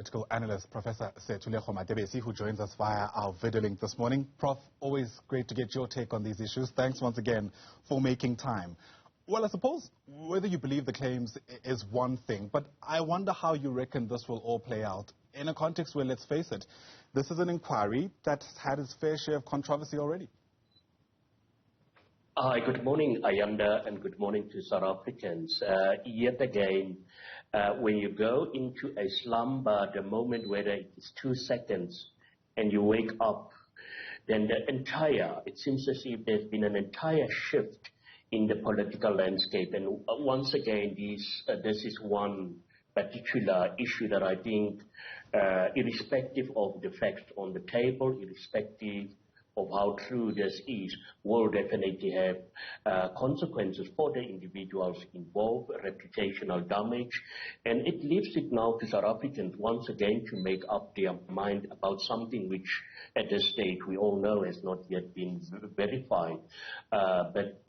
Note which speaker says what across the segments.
Speaker 1: Political analyst, Professor Sethulego Matebisi, who joins us via our video link this morning. Prof, always great to get your take on these issues. Thanks once again for making time. Well, I suppose whether you believe the claims is one thing, but I wonder how you reckon this will all play out in a context where, let's face it, this is an inquiry that's had its fair share of controversy already.
Speaker 2: Hi, good morning, Ayanda, and good morning to South Africans. Yet again, when you go into a slumber, the moment whether it is 2 seconds and you wake up, then it seems as if there's been an entire shift in the political landscape. And once again, this is one particular issue that I think, irrespective of the facts on the table, irrespective of how true this is, will definitely have consequences for the individuals involved, reputational damage, and it leaves it now to South Africans once again to make up their mind about something which at this stage we all know has not yet been verified. But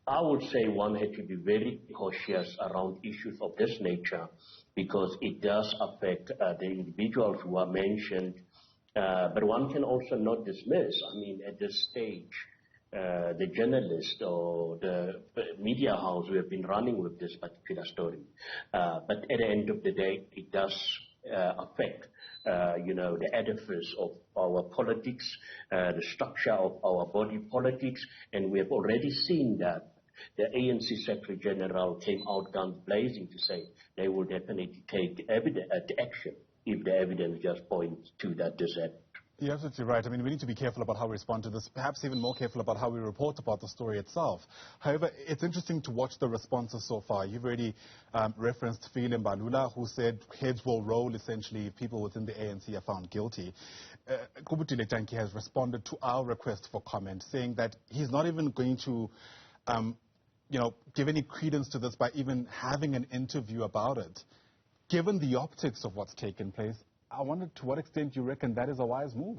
Speaker 2: I would say one had to be very cautious around issues of this nature because it does affect the individuals who are mentioned. But one can also not dismiss, I mean, at this stage, the journalist or the media house who have been running with this particular story. But at the end of the day, it does affect, the edifice of our politics, the structure of our body politics, and we have already seen that. The ANC Secretary General came out guns blazing to say they will definitely take action if the evidence just points to that desert.
Speaker 1: You're absolutely right. I mean, we need to be careful about how we respond to this, perhaps even more careful about how we report about the story itself. However, it's interesting to watch the responses so far. You've already referenced Phile Mbalula, who said heads will roll, essentially, if people within the ANC are found guilty. Kubutile Tanki has responded to our request for comment, saying that he's not even going to give any credence to this by even having an interview about it. Given the optics of what's taken place, I wonder to what extent you reckon that is a wise move?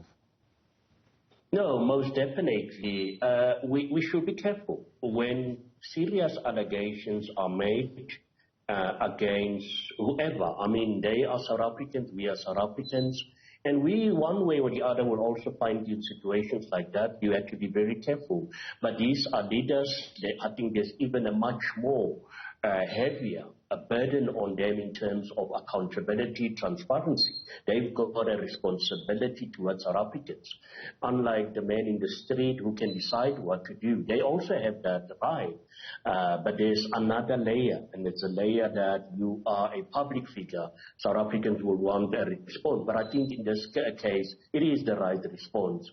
Speaker 2: No, most definitely. We should be careful when serious allegations are made against whoever. I mean, they are South Africans, we are South Africans, and we, one way or the other, will also find in situations like that. You have to be very careful. But these are leaders. I think there's even a much more heavier a burden on them in terms of accountability, transparency. They've got a responsibility towards South Africans. Unlike the man in the street who can decide what to do, they also have that right. But there's another layer, and it's a layer that you are a public figure. South Africans will want a response. But I think in this case, it is the right response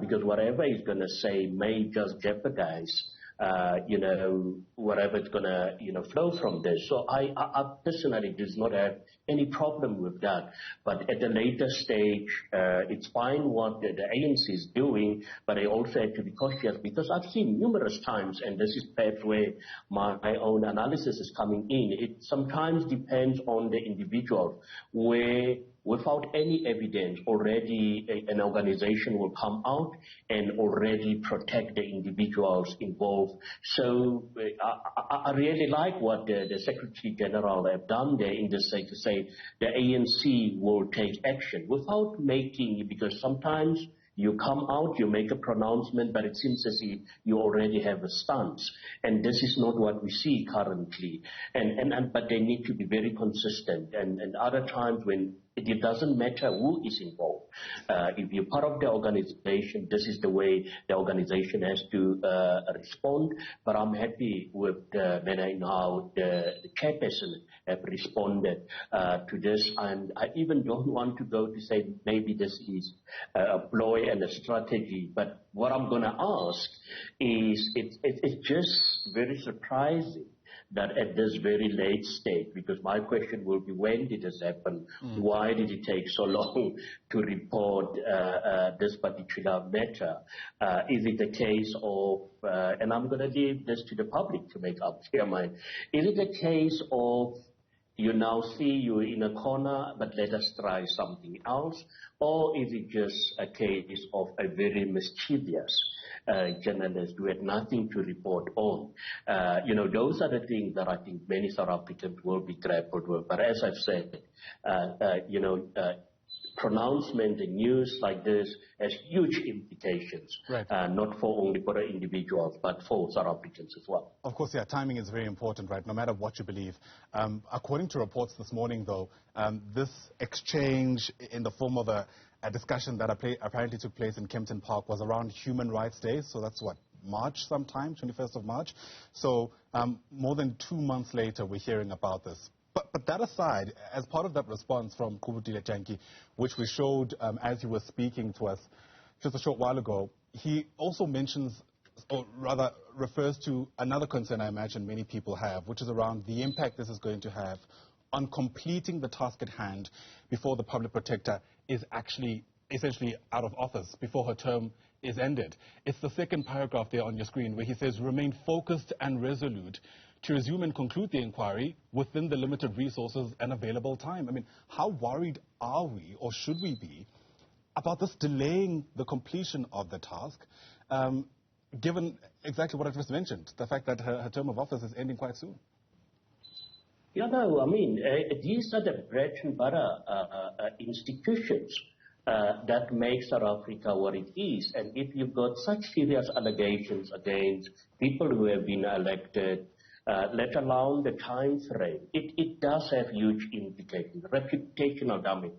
Speaker 2: because whatever he's going to say may just jeopardize whatever it's going to, flow from this. So I personally do not have any problem with that. But at a later stage, it's fine what the ANC is doing, but I also have to be cautious because I've seen numerous times, and this is perhaps where my own analysis is coming in. It sometimes depends on the individual where without any evidence, already an organization will come out and already protect the individuals involved. So I really like what the Secretary General have done there in this way to say the ANC will take action without making, because sometimes you come out, you make a pronouncement, but it seems as if you already have a stance. And this is not what we see currently. But they need to be very consistent. And other times when it doesn't matter who is involved. If you're part of the organization, this is the way the organization has to respond. But I'm happy with the manner in how the chairperson have responded to this. And I even don't want to go to say maybe this is a ploy and a strategy. But what I'm going to ask is, it's just very surprising that at this very late stage, because my question will be, when did this happen? Why did it take so long to report this particular matter? Is it a case of, and I'm going to leave this to the public to make up their mind, is it a case of you now see you're in a corner, but let us try something else? Or is it just a case of a very mischievous journalist who had nothing to report on? Those are the things that I think many South Africans will be grappled with. But as I've said, pronouncement and news like this has huge implications,
Speaker 1: right.
Speaker 2: Not only for the individuals, but for South Africans as well.
Speaker 1: Of course, yeah, timing is very important, right, no matter what you believe. According to reports this morning, though, this exchange in the form of a discussion that apparently took place in Kempton Park was around Human Rights Day, so that's what, March sometime, 21st of March. So more than 2 months later, we're hearing about this. But that aside, as part of that response from Kubutile Janki, which we showed as he was speaking to us just a short while ago, he also mentions, or rather refers to another concern I imagine many people have, which is around the impact this is going to have on completing the task at hand before the public protector is actually essentially out of office, before her term is ended. It's the second paragraph there on your screen where he says, remain focused and resolute to resume and conclude the inquiry within the limited resources and available time. I mean, how worried are we, or should we be, about this delaying the completion of the task, given exactly what I just mentioned, the fact that her term of office is ending quite soon?
Speaker 2: Yeah, no, I mean, these are the bread and butter institutions that make South Africa what it is. And if you've got such serious allegations against people who have been elected, let alone the time frame, it does have huge implications, reputational damage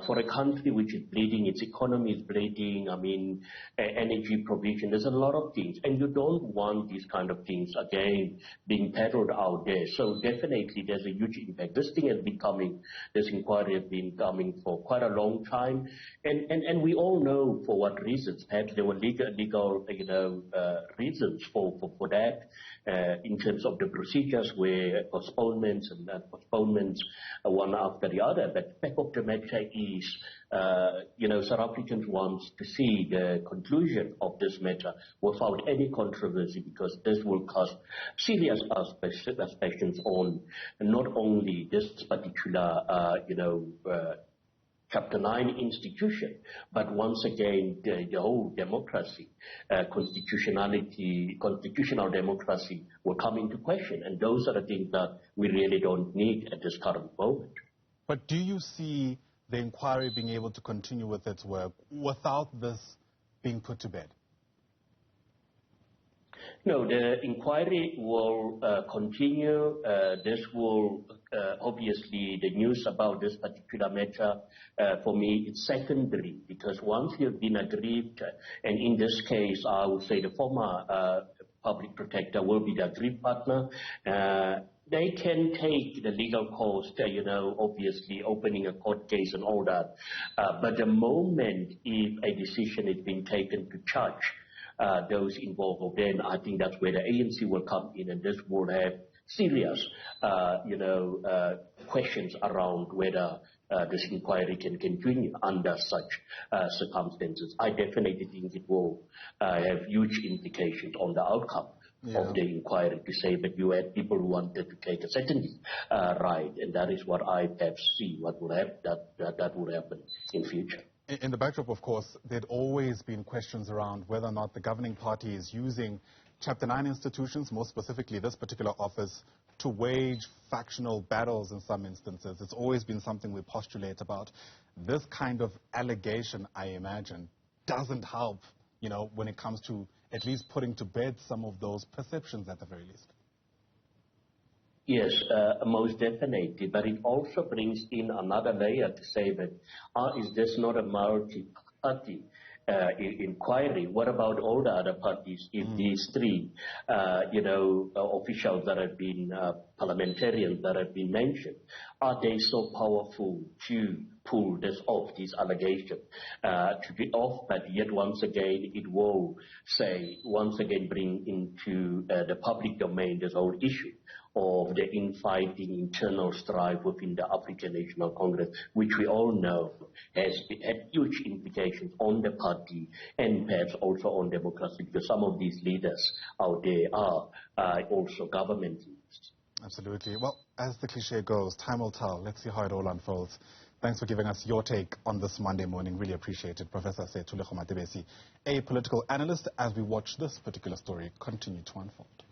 Speaker 2: for a country which is bleeding, its economy is bleeding, I mean, energy provision, there's a lot of things, and you don't want these kind of things, again, being peddled out there. So definitely there's a huge impact. This thing has been coming, this inquiry has been coming for quite a long time, and we all know for what reasons. Perhaps there were legal reasons for that, in terms of the procedures where postponements and postponements one after the other. But the fact of the matter is, South Africans want to see the conclusion of this matter without any controversy, because this will cause serious aspects on not only this particular, Chapter 9 institution, but once again, the whole democracy, constitutional democracy will come into question. And those are the things that we really don't need at this current moment.
Speaker 1: But do you see the inquiry being able to continue with its work without this being put to bed?
Speaker 2: No, the inquiry will continue. This will, obviously, the news about this particular matter, for me, it's secondary, because once you've been aggrieved, and in this case, I would say the former public protector will be the aggrieved partner, they can take the legal cost, obviously opening a court case and all that. But the moment if a decision is being taken to charge those involved, then I think that's where the ANC will come in, and this will have serious, questions around whether this inquiry can continue under such circumstances. I definitely think it will have huge implications on the outcome of the inquiry, to say that you had people who wanted to take a second ride, and that is what I perhaps see what will happen, that will happen in future.
Speaker 1: In the backdrop, of course, there'd always been questions around whether or not the governing party is using Chapter 9 institutions, more specifically this particular office, to wage factional battles in some instances. It's always been something we postulate about. This kind of allegation, I imagine, doesn't help, when it comes to at least putting to bed some of those perceptions at the very least.
Speaker 2: Yes, most definitely. But it also brings in another layer to say that, is this not a multi-party inquiry? What about all the other parties? If these three, officials that have been, parliamentarians that have been mentioned, are they so powerful to pull this off, these allegations, to get off? But yet once again, it will bring into the public domain this whole issue of the infighting, internal strife within the African National Congress, which we all know has had huge implications on the party and perhaps also on democracy, because some of these leaders out there are also government leaders.
Speaker 1: Absolutely. Well, as the cliche goes, time will tell. Let's see how it all unfolds. Thanks for giving us your take on this Monday morning. Really appreciate it. Professor Sethulego Matebisi, a political analyst, as we watch this particular story continue to unfold.